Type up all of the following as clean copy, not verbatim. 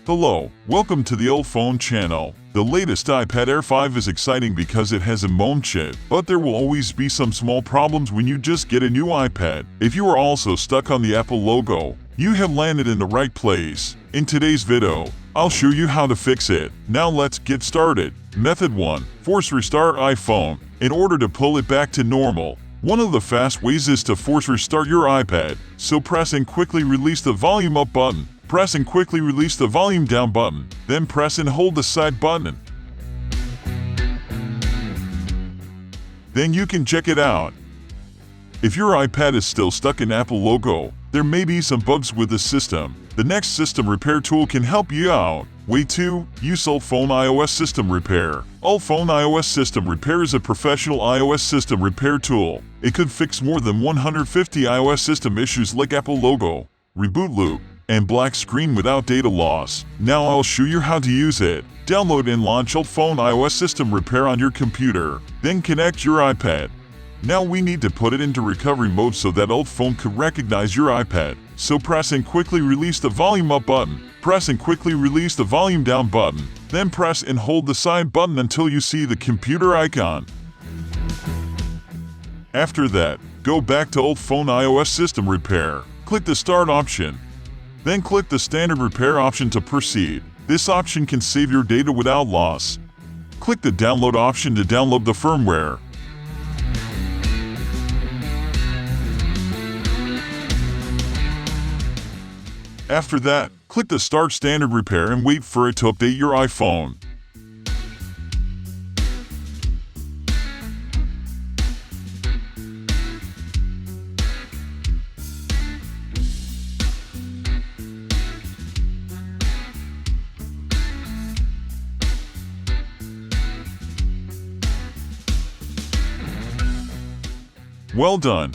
Hello, welcome to the UltFone channel. The latest iPad Air 5 is exciting because it has a MOM chip, but there will always be some small problems when you just get a new iPad. If you are also stuck on the Apple logo, you have landed in the right place. In today's video, I'll show you how to fix it. Now let's get started. Method 1. Force restart iPhone. In order to pull it back to normal, one of the fast ways is to force restart your iPad. So press and quickly release the volume up button. Press and quickly release the volume down button. Then press and hold the side button. Then you can check it out. If your iPad is still stuck in Apple logo, there may be some bugs with the system. The next system repair tool can help you out. Way 2. Use UltFone iOS System Repair. UltFone iOS System Repair is a professional iOS system repair tool. It could fix more than 150 iOS system issues like Apple logo, reboot loop, and black screen without data loss. Now I'll show you how to use it. Download and launch UltFone iOS System Repair on your computer. Then connect your iPad. Now we need to put it into recovery mode so that UltFone could recognize your iPad. So press and quickly release the volume up button. Press and quickly release the volume down button. Then press and hold the side button until you see the computer icon. After that, go back to UltFone iOS System Repair. Click the Start option. Then click the Standard Repair option to proceed. This option can save your data without loss. Click the Download option to download the firmware. After that, click the Start Standard Repair and wait for it to update your iPhone. Well done.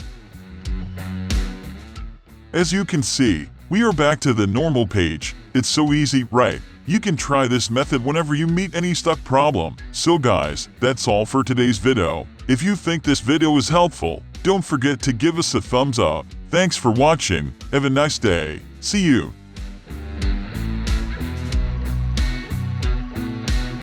As you can see, we are back to the normal page. It's so easy, right? You can try this method whenever you meet any stuck problem. So guys, that's all for today's video. If you think this video is helpful, don't forget to give us a thumbs up. Thanks for watching. Have a nice day. See you.